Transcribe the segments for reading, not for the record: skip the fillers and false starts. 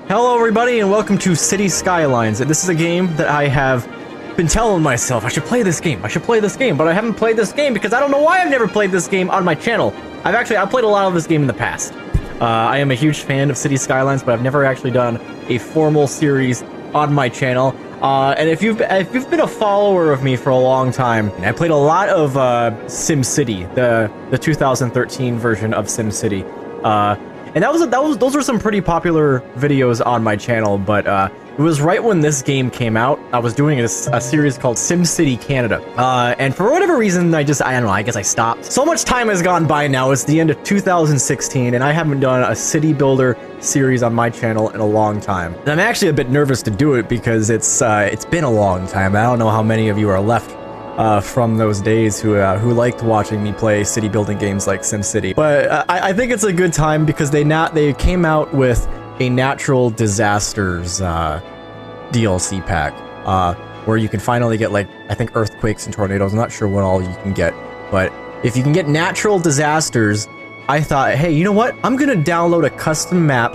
Hello everybody and welcome to City Skylines. This is a game that I have been telling myself I should play this game, but I haven't played this game because I don't know why I've never played this game on my channel. I've played a lot of this game in the past. I am a huge fan of City Skylines, but I've never actually done a formal series on my channel. And if you've been a follower of me for a long time, I played a lot of SimCity, the 2013 version of SimCity. And those were some pretty popular videos on my channel, but it was right when this game came out. I was doing a series called SimCity Canada, and for whatever reason, I don't know, I guess I stopped. So much time has gone by now. It's the end of 2016, and I haven't done a city builder series on my channel in a long time. And I'm actually a bit nervous to do it because it's been a long time. I don't know how many of you are left from those days who liked watching me play city building games like SimCity. But I think it's a good time because they came out with a natural disasters DLC pack where you can finally get, like, I think earthquakes and tornadoes. I'm not sure what all you can get, but if you can get natural disasters, I thought, hey, you know what? I'm gonna download a custom map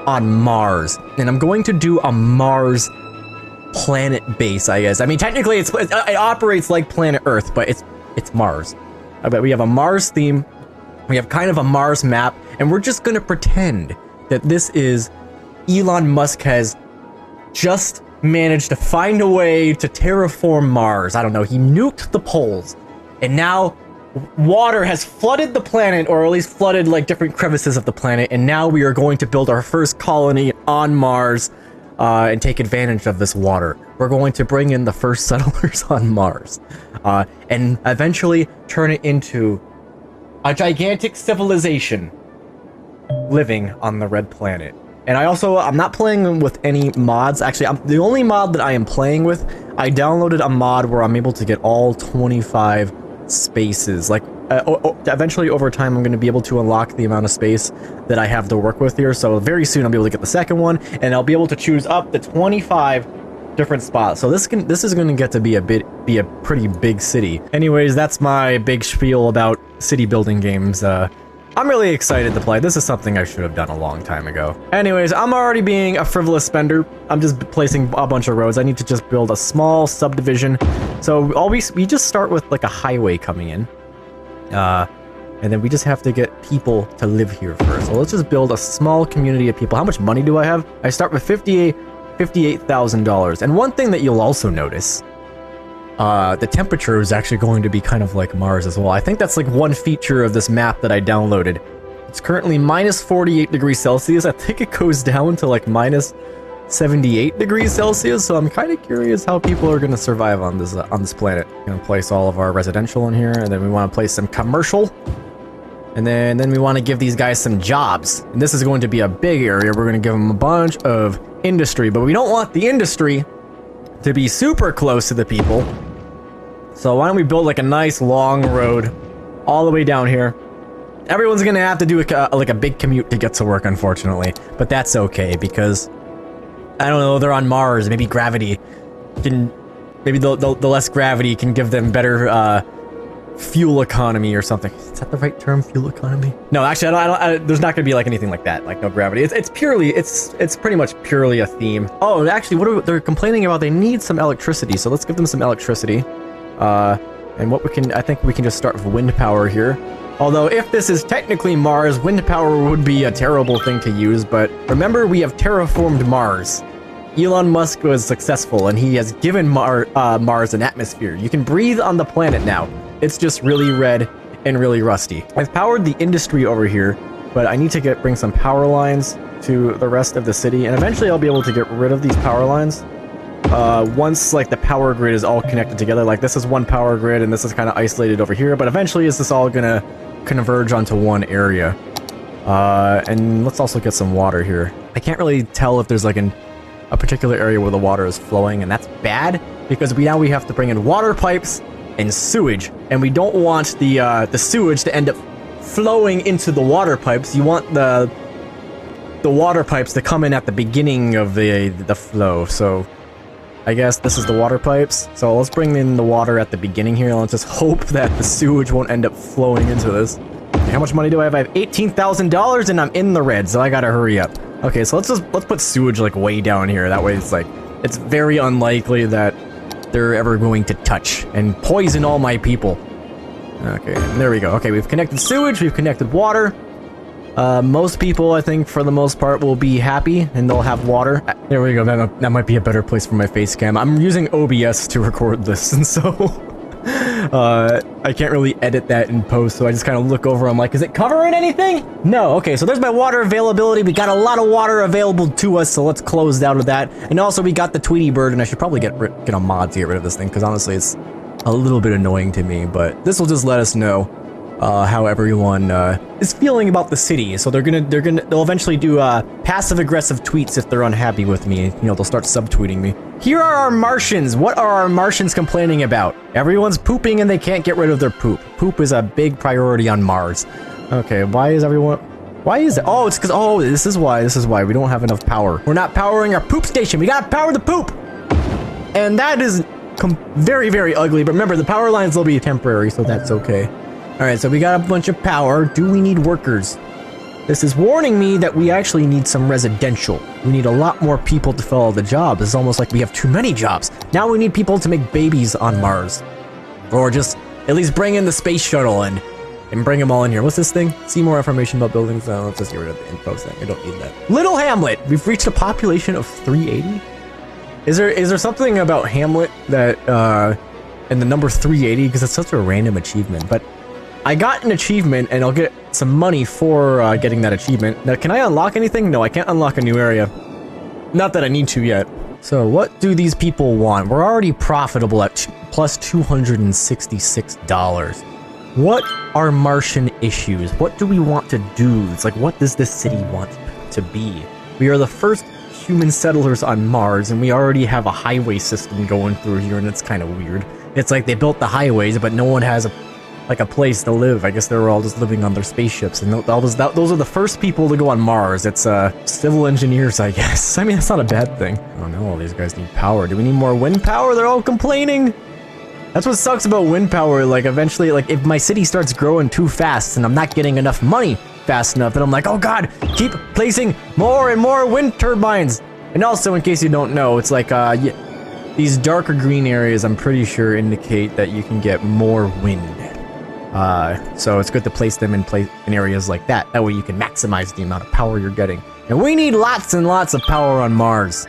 on Mars, and I'm going to do a Mars planet base, I guess. I mean, technically it operates like planet Earth, but it's Mars. I bet we have a Mars theme, we have kind of a Mars map, and we're just gonna pretend that this is Elon Musk has just managed to find a way to terraform Mars. I don't know, he nuked the poles, and now water has flooded the planet, or at least flooded like different crevices of the planet, and now we are going to build our first colony on Mars and take advantage of this water. We're going to bring in the first settlers on Mars and eventually turn it into a gigantic civilization living on the red planet. And I'm not playing with any mods. Actually, the only mod that I am playing with, I downloaded a mod where I'm able to get all 25 spaces. Like, eventually over time I'm going to be able to unlock the amount of space that I have to work with here, so very soon I'll be able to get the second one, and I'll be able to choose up to 25 different spots. So this is going to get to be a pretty big city. Anyways, that's my big spiel about city building games. I'm really excited to play. This is something I should have done a long time ago. Anyways, I'm already being a frivolous spender. I'm just placing a bunch of roads. I need to just build a small subdivision. So we just start with like a highway coming in. And then we just have to get people to live here first. So let's just build a small community of people. How much money do I have? I start with $58,000. And one thing that you'll also notice, the temperature is actually going to be kind of like Mars as well. I think that's like one feature of this map that I downloaded. It's currently minus 48 degrees Celsius. I think it goes down to like minus 78 degrees Celsius, so I'm kind of curious how people are going to survive on this planet. We're going to place all of our residential in here, and then we want to place some commercial, and then we want to give these guys some jobs. And this is going to be a big area. We're going to give them a bunch of industry, but we don't want the industry to be super close to the people. So why don't we build like a nice long road all the way down here. Everyone's going to have to do like a big commute to get to work, unfortunately, but that's okay because I don't know, they're on Mars. Maybe gravity can, maybe the less gravity can give them better fuel economy or something. Is that the right term, fuel economy? No, actually, there's not gonna be like anything like that, like no gravity. It's pretty much purely a theme. Oh, actually, they're complaining about? They need some electricity, so let's give them some electricity. And I think we can just start with wind power here. Although, if this is technically Mars, wind power would be a terrible thing to use, but remember, we have terraformed Mars. Elon Musk was successful, and he has given Mars an atmosphere. You can breathe on the planet now. It's just really red and really rusty. I've powered the industry over here, but I need to bring some power lines to the rest of the city, and eventually I'll be able to get rid of these power lines. Once like the power grid is all connected together, like this is one power grid, and this is kind of isolated over here, but eventually is this all gonna converge onto one area. And let's also get some water here. I can't really tell if there's like a particular area where the water is flowing, and that's bad because now we have to bring in water pipes and sewage, and we don't want the sewage to end up flowing into the water pipes. You want the water pipes to come in at the beginning of the flow. So I guess this is the water pipes. So let's bring in the water at the beginning here. Let's just hope that the sewage won't end up flowing into this. How much money do I have? I have $18,000 and I'm in the red, so I gotta hurry up. Okay, so let's put sewage like way down here. That way it's like, it's very unlikely that they're ever going to touch and poison all my people. Okay, there we go. Okay, we've connected sewage, we've connected water. Most people, I think, for the most part, will be happy and they'll have water. There we go. That might be a better place for my face cam. I'm using OBS to record this, and so I can't really edit that in post, so I just kind of look over. I'm like, is it covering anything? No. Okay, so there's my water availability. We got a lot of water available to us, so let's close out of that. And also, we got the Tweety Bird, and I should probably get a mod to get rid of this thing, because honestly, it's a little bit annoying to me, but this will just let us know how everyone is feeling about the city. So they'll eventually do passive-aggressive tweets if they're unhappy with me. You know, they'll start subtweeting me. Here are our Martians. What are our Martians complaining about? Everyone's pooping and they can't get rid of their poop. Poop is a big priority on Mars. Okay, why is everyone... Why is it? Oh, it's because... Oh, this is why. We don't have enough power. We're not powering our poop station. We gotta power the poop! And that is very, very ugly. But remember, the power lines will be temporary, so that's okay. Alright, so we got a bunch of power. Do we need workers? This is warning me that we actually need some residential. We need a lot more people to fill all the jobs. It's almost like we have too many jobs. Now we need people to make babies on Mars. Or just at least bring in the space shuttle and bring them all in here. What's this thing? See more information about buildings? No, let's just get rid of the info thing. I don't need that. Little Hamlet. We've reached a population of 380. Is there something about Hamlet that, and the number 380? Because it's such a random achievement. But I got an achievement, and I'll get some money for getting that achievement. Now, can I unlock anything? No, I can't unlock a new area. Not that I need to yet. So, what do these people want? We're already profitable at plus $266. What are Martian issues? What do we want to do? It's like, what does this city want to be? We are the first human settlers on Mars, and we already have a highway system going through here, and it's kind of weird. It's like they built the highways, but no one has a place to live. I guess they were all just living on their spaceships, and those are the first people to go on Mars. It's civil engineers, I guess. I mean, that's not a bad thing. Oh no, all these guys need power. Do we need more wind power? They're all complaining. That's what sucks about wind power. Like, eventually, like, if my city starts growing too fast and I'm not getting enough money fast enough, then I'm like, oh god, keep placing more and more wind turbines. And also, in case you don't know, it's like these darker green areas, I'm pretty sure, indicate that you can get more wind. So it's good to place them in areas like that. That way you can maximize the amount of power you're getting. And we need lots and lots of power on Mars.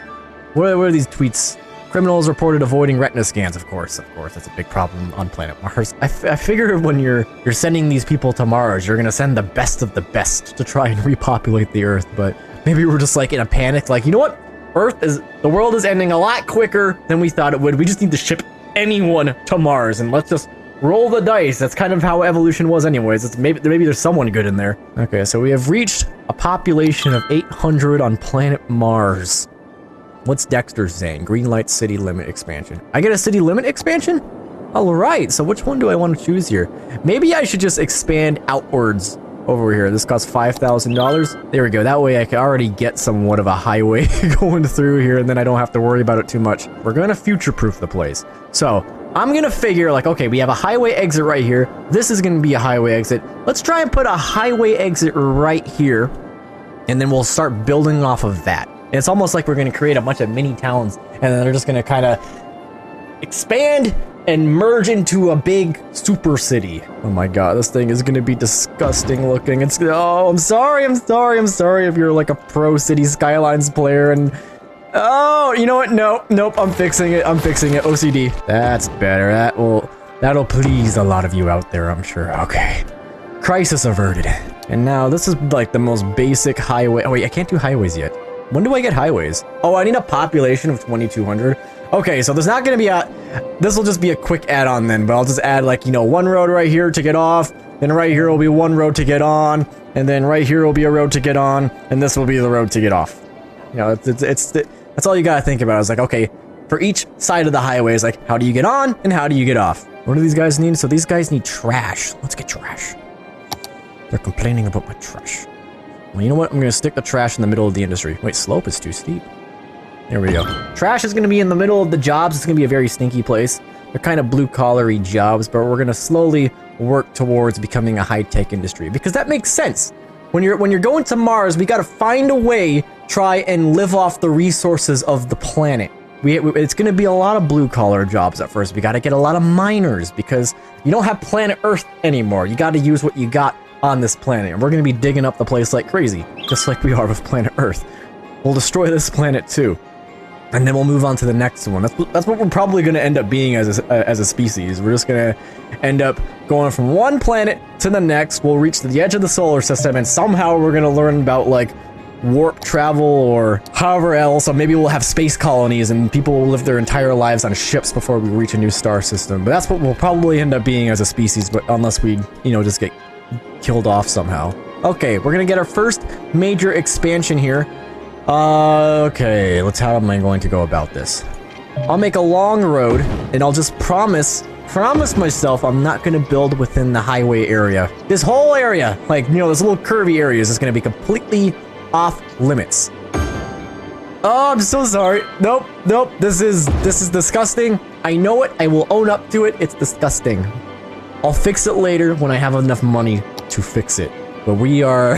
What are these tweets? Criminals reported avoiding retina scans. Of course, that's a big problem on planet Mars. I figure when you're sending these people to Mars, you're gonna send the best of the best to try and repopulate the Earth. But maybe we're just like in a panic, like, you know what? The world is ending a lot quicker than we thought it would. We just need to ship anyone to Mars, and let's just roll the dice. That's kind of how evolution was anyways. It's maybe there's someone good in there. Okay, so we have reached a population of 800 on planet Mars. What's Dexter saying? Green light city limit expansion. I get a city limit expansion? All right, so which one do I want to choose here? Maybe I should just expand outwards over here. This costs $5,000. There we go. That way I can already get somewhat of a highway going through here, and then I don't have to worry about it too much. We're gonna future-proof the place. So I'm gonna figure, like, okay, we have a highway exit right here. This is gonna be a highway exit. Let's try and put a highway exit right here, and then we'll start building off of that. And it's almost like we're gonna create a bunch of mini towns, and then they're just gonna kind of expand and merge into a big super city. Oh my god, this thing is gonna be disgusting looking. Oh, I'm sorry if you're like a pro City Skylines player and... Oh, you know what? Nope, I'm fixing it. OCD. That's better. That'll please a lot of you out there, I'm sure. Okay. Crisis averted. And now this is like the most basic highway. Oh wait, I can't do highways yet. When do I get highways? Oh, I need a population of 2,200. Okay, so there's not gonna be this will just be a quick add-on then, but I'll just add, like, you know, one road right here to get off, then right here will be one road to get on, and then right here will be a road to get on, and this will be the road to get off. You know, that's all you gotta think about. Is like, okay, for each side of the highway is like, how do you get on and how do you get off? What do these guys need? So these guys need trash. Let's get trash. They're complaining about my trash. Well, you know what? I'm gonna stick the trash in the middle of the industry. Wait, slope is too steep. There we go. Trash is gonna be in the middle of the jobs. It's gonna be a very stinky place. They're kind of blue-collar-y jobs, but we're gonna slowly work towards becoming a high-tech industry, because that makes sense. When you're going to Mars, we gotta find a way try and live off the resources of the planet. It's going to be a lot of blue-collar jobs at first. We got to get a lot of miners because you don't have planet Earth anymore. You got to use what you got on this planet. And we're going to be digging up the place like crazy, just like we are with planet Earth. We'll destroy this planet too. And then we'll move on to the next one. That's what we're probably going to end up being as a species. We're just going to end up going from one planet to the next. We'll reach the edge of the solar system, and somehow we're going to learn about, like, warp travel or however else. Or maybe we'll have space colonies, and people will live their entire lives on ships before we reach a new star system. But that's what we'll probably end up being as a species, but unless we, you know, just get killed off somehow. Okay, we're going to get our first major expansion here. Okay, how am I going to go about this? I'll make a long road, and I'll just promise myself I'm not going to build within the highway area. This whole area, like, you know, this little curvy areas is going to be completely off limits. Oh, I'm so sorry. Nope. This is disgusting. I know it. I will own up to it. It's disgusting. I'll fix it later when I have enough money to fix it. But we are...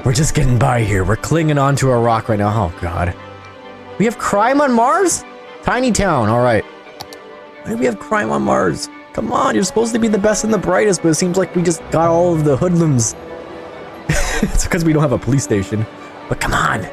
we're just getting by here. We're clinging onto a rock right now. Oh, God. We have crime on Mars? Tiny town. All right. Why do we have crime on Mars? Come on. You're supposed to be the best and the brightest, but it seems like we just got all of the hoodlums. It's because we don't have a police station. But come on.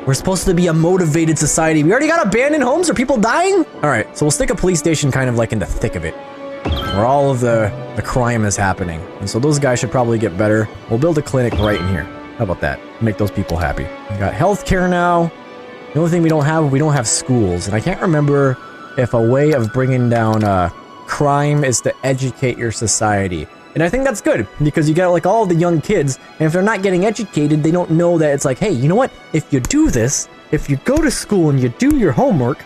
We're supposed to be a motivated society. We already got abandoned homes. Are people dying? All right. So we'll stick a police station kind of like in the thick of it, where all of the crime is happening. And so those guys should probably get better. We'll build a clinic right in here. How about that? Make those people happy. We got healthcare now. The only thing we don't have schools. And I can't remember if a way of bringing down crime is to educate your society. And I think that's good, because you got like all the young kids, and if they're not getting educated, they don't know that it's like, hey, you know what? If you do this, if you go to school and you do your homework,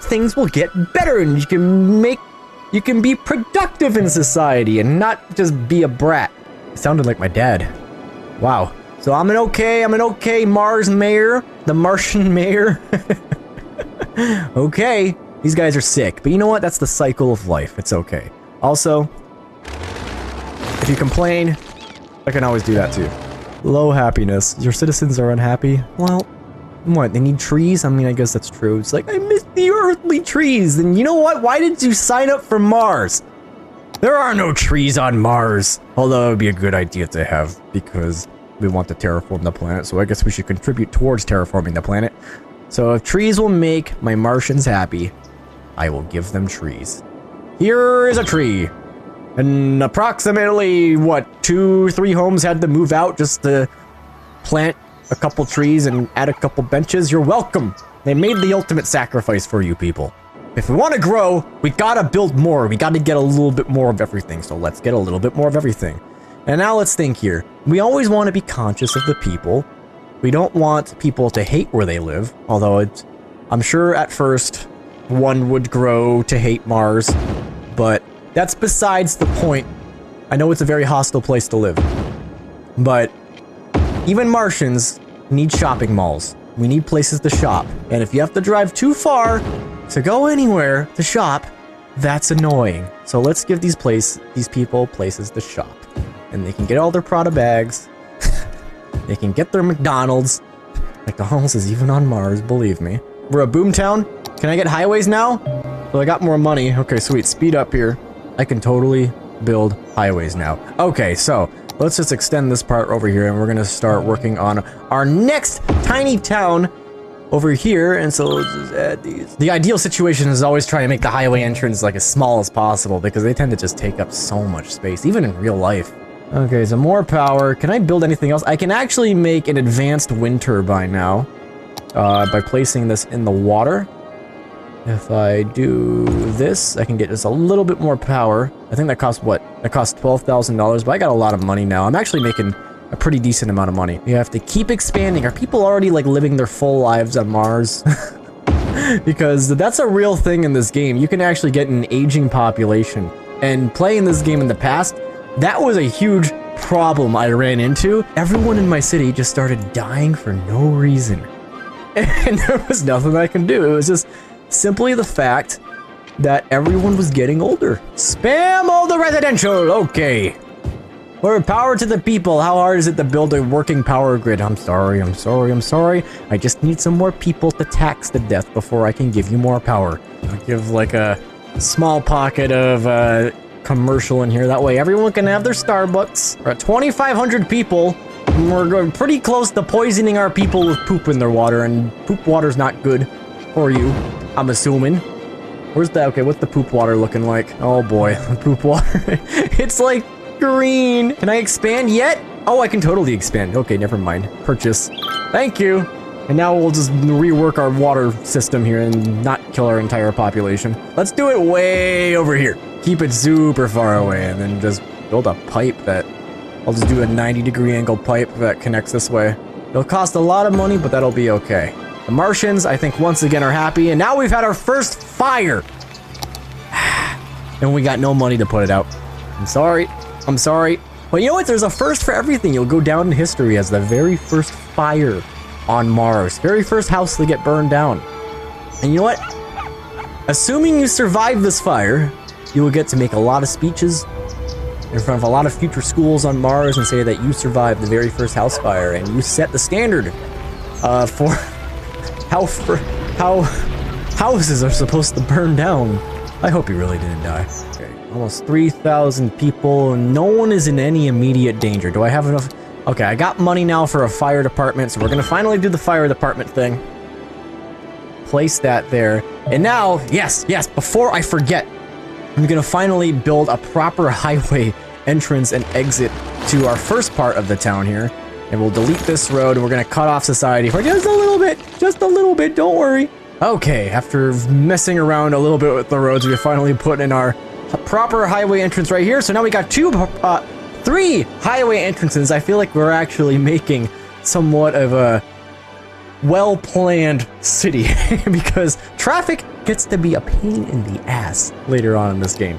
things will get better, and you can be productive in society and not just be a brat. It sounded like my dad. Wow. So I'm an okay Mars mayor, the Martian mayor. Okay. These guys are sick, but you know what? That's the cycle of life. It's okay. Also, if you complain, I can always do that too. Low happiness. Your citizens are unhappy? Well, what? They need trees? I mean, I guess that's true. It's like, I miss the earthly trees. And you know what? Why did you sign up for Mars? There are no trees on Mars. Although it would be a good idea to have, because we want to terraform the planet. So I guess we should contribute towards terraforming the planet. So if trees will make my Martians happy, I will give them trees. Here is a tree. And approximately, what, 2-3 homes had to move out just to plant a couple trees and add a couple benches. You're welcome. They made the ultimate sacrifice for you people. If we want to grow, we gotta build more. We gotta get a little bit more of everything. So let's get a little bit more of everything. And now let's think here. We always want to be conscious of the people. We don't want people to hate where they live. Although I'm sure at first one would grow to hate Mars. But that's besides the point. I know it's a very hostile place to live. But even Martians need shopping malls. We need places to shop. And if you have to drive too far to go anywhere to shop, that's annoying. So let's give these people places to shop. And they can get all their Prada bags. They can get their McDonald's. McDonald's is even on Mars, believe me. We're a boomtown. Can I get highways now? Well, I got more money. Okay, sweet. Speed up here. I can totally build highways now. Okay, so let's just extend this part over here, and we're gonna start working on our next tiny town over here. And so let's just add these. The ideal situation is always trying to make the highway entrance like as small as possible, because they tend to just take up so much space, even in real life. Okay, so more power. Can I build anything else? I can actually make an advanced wind turbine now by placing this in the water. If I do this, I can get just a little bit more power. I think that costs what? That costs $12,000, but I got a lot of money now. I'm actually making a pretty decent amount of money. We have to keep expanding. Are people already like living their full lives on Mars? Because that's a real thing in this game. You can actually get an aging population. And playing this game in the past, that was a huge problem I ran into. Everyone in my city just started dying for no reason. And there was nothing I can do. It was just simply the fact that everyone was getting older. Spam all the residential. Okay. More power to the people. How hard is it to build a working power grid? I'm sorry. I just need some more people to tax to death before I can give you more power. I'll give like a small pocket of commercial in here. That way everyone can have their Starbucks. We're at 2,500 people. And we're going pretty close to poisoning our people with poop in their water, and poop water's not good for you, I'm assuming. Where's that? Okay, what's the poop water looking like? Oh boy, poop water. It's like green. Can I expand yet? Oh, I can totally expand. Okay, never mind. Purchase. Thank you. And now we'll just rework our water system here and not kill our entire population. Let's do it way over here. Keep it super far away and then just build a pipe that... I'll just do a 90-degree angle pipe that connects this way. It'll cost a lot of money, but that'll be okay. The Martians, I think, once again are happy. And now we've had our first fire. And we got no money to put it out. I'm sorry. But you know what? There's a first for everything. You'll go down in history as the very first fire on Mars. Very first house to get burned down. And you know what? Assuming you survive this fire, you will get to make a lot of speeches in front of a lot of future schools on Mars and say that you survived the very first house fire and you set the standard for how houses are supposed to burn down. I hope you really didn't die. Okay, almost 3,000 people and no one is in any immediate danger. Do I have enough? Okay, I got money now for a fire department, so we're gonna finally do the fire department thing. Place that there. And now, yes, before I forget, I'm gonna finally build a proper highway entrance and exit to our first part of the town here. And we'll delete this road and we're gonna cut off society for just a little bit, don't worry. Okay, after messing around a little bit with the roads, we finally put in our proper highway entrance right here. So now we got three highway entrances. I feel like we're actually making somewhat of a well-planned city because traffic gets to be a pain in the ass later on in this game.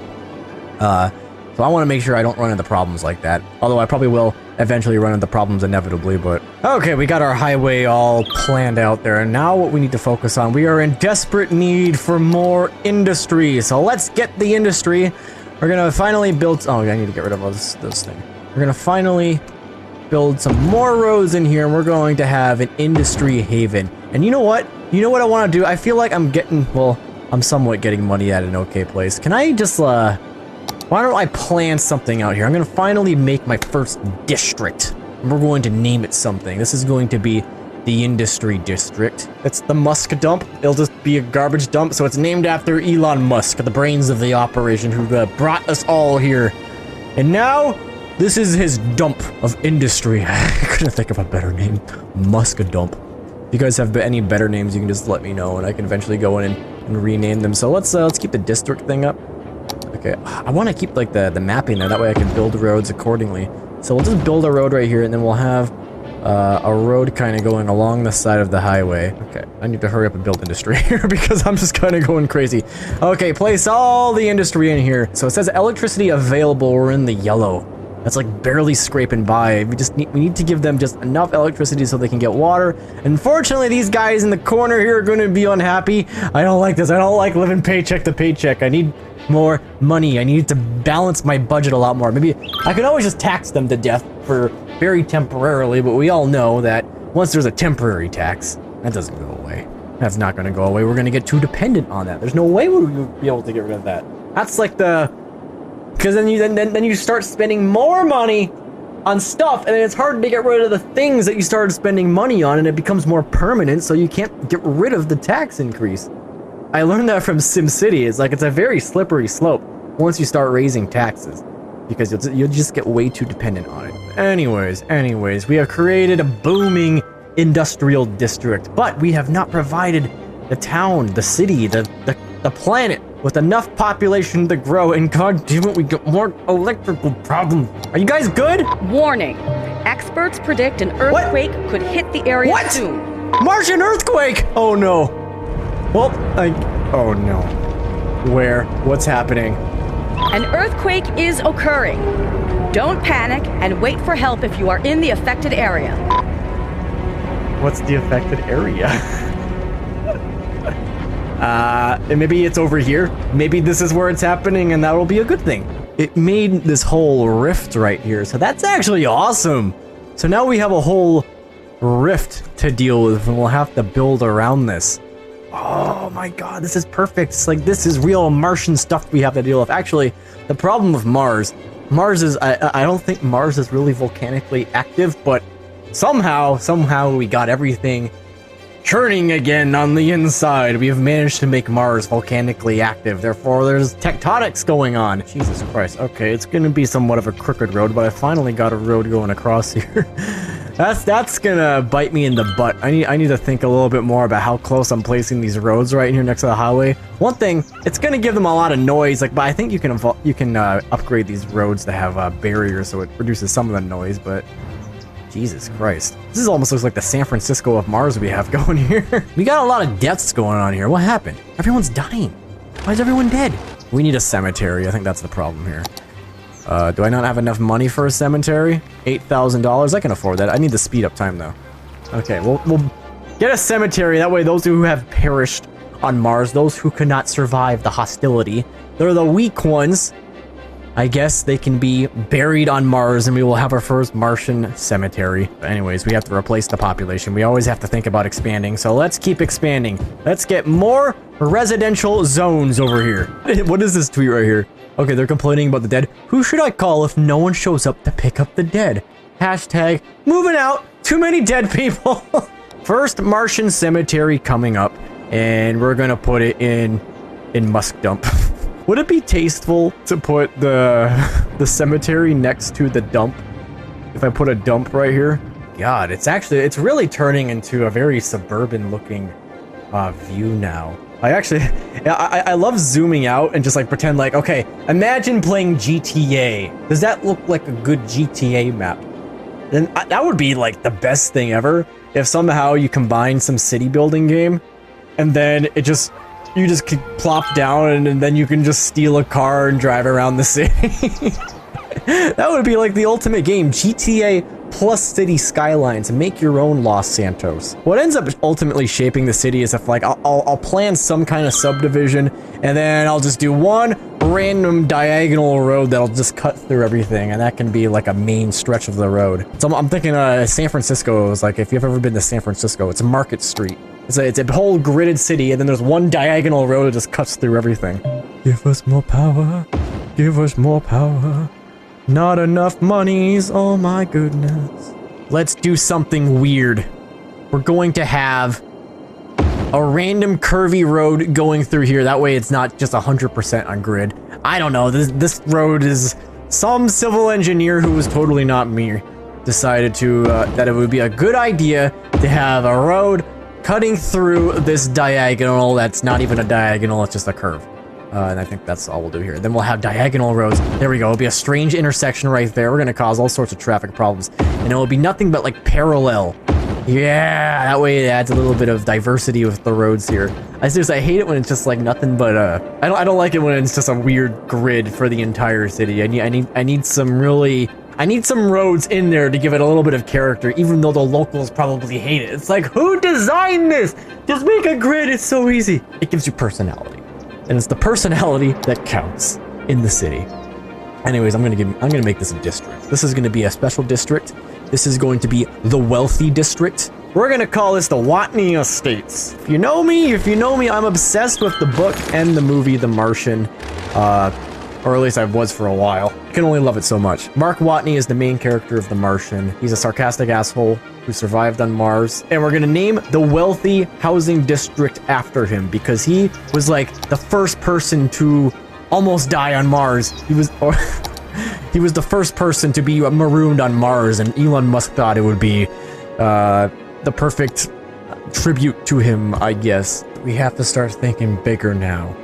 So I want to make sure I don't run into problems like that. Although I probably will eventually run into problems inevitably, but... Okay, we got our highway all planned out there, and now what we need to focus on, we are in desperate need for more industry. So let's get the industry. We're gonna finally build... Oh, I need to get rid of this thing. We're gonna finally build some more roads in here, and we're going to have an industry haven. And you know what? You know what I want to do? I feel like I'm getting... Well, I'm somewhat getting money at an okay place. Can I just, why don't I plan something out here? I'm going to finally make my first district. We're going to name it something. This is going to be the Industry District. It's the Musk dump. It'll just be a garbage dump, so it's named after Elon Musk, the brains of the operation who brought us all here. And now, this is his dump of industry. I couldn't think of a better name. Musk dump. If you guys have any better names, you can just let me know, and I can eventually go in and rename them. So let's keep the district thing up. Okay, I want to keep like the mapping there. That way I can build roads accordingly. So we'll just build a road right here, and then we'll have a road kind of going along the side of the highway. Okay, I need to hurry up and build industry here because I'm just kind of going crazy. Okay, place all the industry in here. So it says electricity available. We're in the yellow. That's like barely scraping by. We need to give them just enough electricity so they can get water. Unfortunately, these guys in the corner here are going to be unhappy. I don't like this. I don't like living paycheck to paycheck. I need more money. I need to balance my budget a lot more. Maybe I could always just tax them to death for very temporarily, but we all know that once there's a temporary tax, that doesn't go away. That's not going to go away. We're going to get too dependent on that. There's no way we'll be able to get rid of that. That's like the... Because then you start spending more money on stuff, and then it's hard to get rid of the things that you started spending money on, and it becomes more permanent, so you can't get rid of the tax increase. I learned that from SimCity. It's like it's a very slippery slope once you start raising taxes, because you'll just get way too dependent on it. Anyways, we have created a booming industrial district, but we have not provided the town, the city, the planet with enough population to grow, and god damn it, we get more electrical problems. Are you guys good? Warning. Experts predict an earthquake could hit the area soon. Martian earthquake! Oh no. Well, oh no. Where? What's happening? An earthquake is occurring. Don't panic and wait for help if you are in the affected area. What's the affected area? And maybe it's over here. Maybe this is where it's happening, and that will be a good thing. it made this whole rift right here. So that's actually awesome. So now we have a whole rift to deal with, and we'll have to build around this. Oh my god, this is perfect. It's like, this is real Martian stuff we have to deal with. Actually, the problem with Mars is, I don't think Mars is really volcanically active, but somehow we got everything churning again on the inside. We have managed to make Mars volcanically active. Therefore, there's tectonics going on. Jesus Christ. Okay, it's gonna be somewhat of a crooked road, but I finally got a road going across here. That's gonna bite me in the butt. I need to think a little bit more about how close I'm placing these roads right here next to the highway. One thing, it's gonna give them a lot of noise, like, but I think you can upgrade these roads to have barriers so it reduces some of the noise, but Jesus Christ. This almost looks like the San Francisco of Mars we have going here. We got a lot of deaths going on here. What happened? Everyone's dying. Why is everyone dead? We need a cemetery. I think that's the problem here. Do I not have enough money for a cemetery? $8,000. I can afford that. I need the speed up time though. Okay, we'll get a cemetery. That way those who have perished on Mars, those who could not survive the hostility, they're the weak ones. I guess they can be buried on Mars, and we will have our first Martian cemetery. But anyways, we have to replace the population. We always have to think about expanding, so let's keep expanding. Let's get more residential zones over here. What is this tweet right here? Okay, they're complaining about the dead. Who should I call if no one shows up to pick up the dead? Hashtag moving out. Too many dead people. First Martian cemetery coming up, and we're gonna put it in Musk Dump. Would it be tasteful to put the cemetery next to the dump? If I put a dump right here? God, it's really turning into a very suburban looking view now. I love zooming out and just like pretend like, okay, imagine playing GTA. Does that look like a good GTA map? Then that would be like the best thing ever if somehow you combine some city building game and then you just can plop down and then you can just steal a car and drive around the city. That would be like the ultimate game. GTA plus City Skylines. Make your own Los Santos. What ends up ultimately shaping the city is if like I'll plan some kind of subdivision and then I'll just do one random diagonal road that'll just cut through everything, and that can be like a main stretch of the road. So I'm thinking San Francisco is like, if you've ever been to San Francisco, it's Market Street. It's a whole gridded city, and then there's one diagonal road that just cuts through everything. Give us more power. Give us more power. Not enough monies. Oh my goodness. Let's do something weird. We're going to have a random curvy road going through here. That way it's not just 100% on grid. I don't know. This road is some civil engineer who was totally not me decided to that it would be a good idea to have a road cutting through this diagonal that's not even a diagonal, it's just a curve. And I think that's all we'll do here. Then we'll have diagonal roads. There we go. It'll be a strange intersection right there. We're going to cause all sorts of traffic problems. And it will be nothing but like parallel. Yeah, that way it adds a little bit of diversity with the roads here. I hate it when it's just like nothing but I don't like it when it's just a weird grid for the entire city. I need some roads in there to give it a little bit of character, even though the locals probably hate it. It's like, who designed this? Just make a grid, it's so easy. It gives you personality. And it's the personality that counts in the city. Anyways, I'm gonna make this a district. This is gonna be a special district. This is going to be the wealthy district. We're gonna call this the Watney Estates. If you know me, I'm obsessed with the book and the movie The Martian. Or at least I was for a while. I can only love it so much. Mark Watney is the main character of The Martian. He's a sarcastic asshole who survived on Mars. And we're gonna name the wealthy housing district after him because he was like the first person to almost die on Mars. He was the first person to be marooned on Mars, and Elon Musk thought it would be the perfect tribute to him, I guess. We have to start thinking bigger now.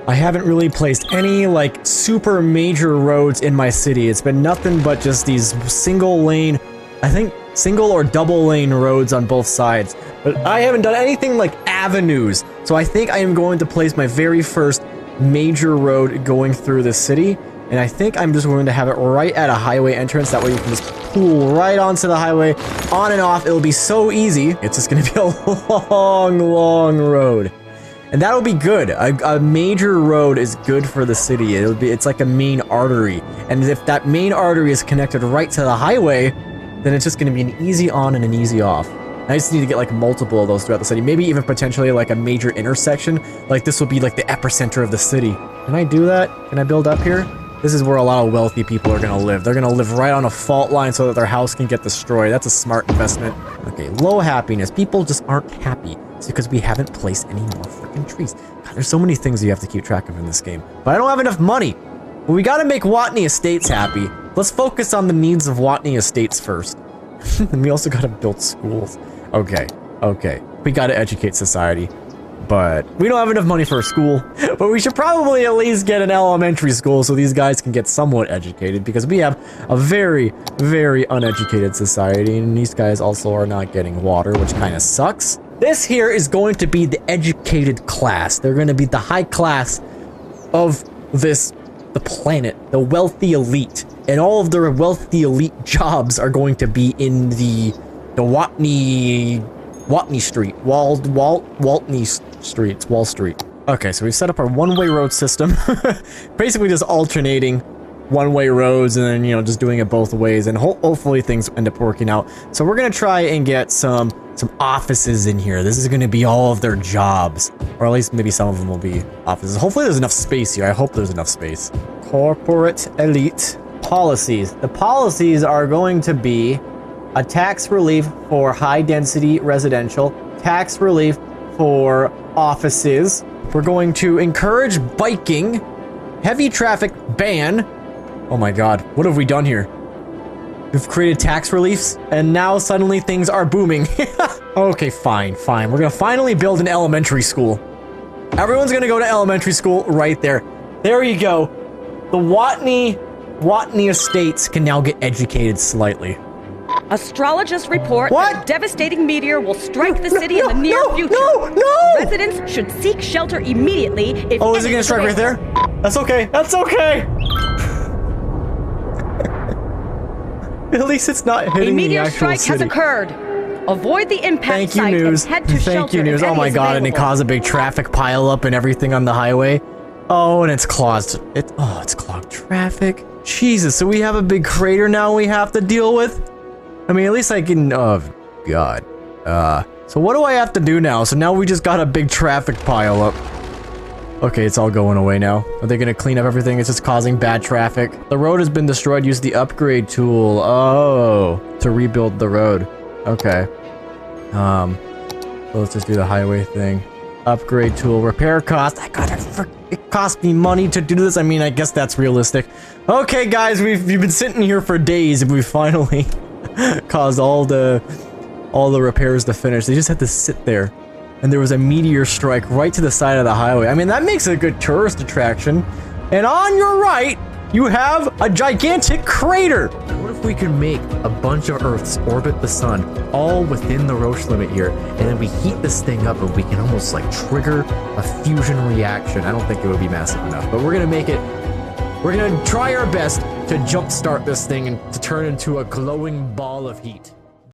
I haven't really placed any like super major roads in my city. It's been nothing but just these single lane, I think single or double lane roads on both sides. But I haven't done anything like avenues. So I think I am going to place my very first major road going through the city. And I think I'm just going to have it right at a highway entrance. That way you can just pull right onto the highway, on and off. It'll be so easy. It's just going to be a long, long road. And that'll be good. A major road is good for the city. It's like a main artery. And if that main artery is connected right to the highway, then it's just going to be an easy on and an easy off. I just need to get like multiple of those throughout the city. Maybe even potentially like a major intersection. Like this will be like the epicenter of the city. Can I do that? Can I build up here? This is where a lot of wealthy people are going to live. They're going to live right on a fault line so that their house can get destroyed. That's a smart investment. Okay, low happiness. People just aren't happy. It's because we haven't placed any more freaking trees. God, there's so many things you have to keep track of in this game. But I don't have enough money. Well, we got to make Watney Estates happy. Let's focus on the needs of Watney Estates first. And we also got to build schools. Okay. We got to educate society. But we don't have enough money for a school. But we should probably at least get an elementary school so these guys can get somewhat educated, because we have a very, very uneducated society, and these guys also are not getting water, which kind of sucks. This here is going to be the educated class. They're going to be the high class of the planet, the wealthy elite. And all of their wealthy elite jobs are going to be in the Watney Street, Waltney Street, it's Wall Street. Okay, so we've set up our one-way road system. Basically just alternating one-way roads and then, you know, just doing it both ways, and hopefully things end up working out. So we're gonna try and get some offices in here. This is gonna be all of their jobs, or at least maybe some of them will be offices. Hopefully there's enough space here. I hope there's enough space. Corporate elite policies. The policies are going to be a tax relief for high-density residential, tax relief for offices. We're going to encourage biking, heavy traffic ban. Oh my god, what have we done here? We've created tax reliefs, and now suddenly things are booming. Okay, fine. We're gonna finally build an elementary school. Everyone's gonna go to elementary school right there. There you go. The Watney Estates can now get educated slightly. Astrologists report that a devastating meteor will strike the city in the near future. No! Residents should seek shelter immediately if... Oh, is it gonna strike right there? That's okay. That's okay! At least it's not hitting the actual city. A meteor strike has occurred. Avoid the impact site and head to shelter. Thank you, News. Oh my god, and it caused a big traffic pile up and everything on the highway. Oh, and it's clogged. It's clogged traffic. Jesus, so we have a big crater now we have to deal with? I mean, at least I can... Oh, God. So what do I have to do now? So now we just got a big traffic pile up. Okay, it's all going away now. Are they gonna clean up everything? It's just causing bad traffic. The road has been destroyed. Use the upgrade tool. Oh, to rebuild the road. Okay. So let's just do the highway thing. Upgrade tool. Repair cost. It cost me money to do this. I mean, I guess that's realistic. Okay, guys, we've been sitting here for days and we finally... caused all the repairs to finish. They just had to sit there, and there was a meteor strike right to the side of the highway. I mean, that makes a good tourist attraction. And on your right, you have a gigantic crater. What if we could make a bunch of Earths orbit the sun, all within the Roche limit here, and then we heat this thing up and we can almost like trigger a fusion reaction? I don't think it would be massive enough, but we're gonna make it. We're gonna try our best to jumpstart this thing and to turn into a glowing ball of heat.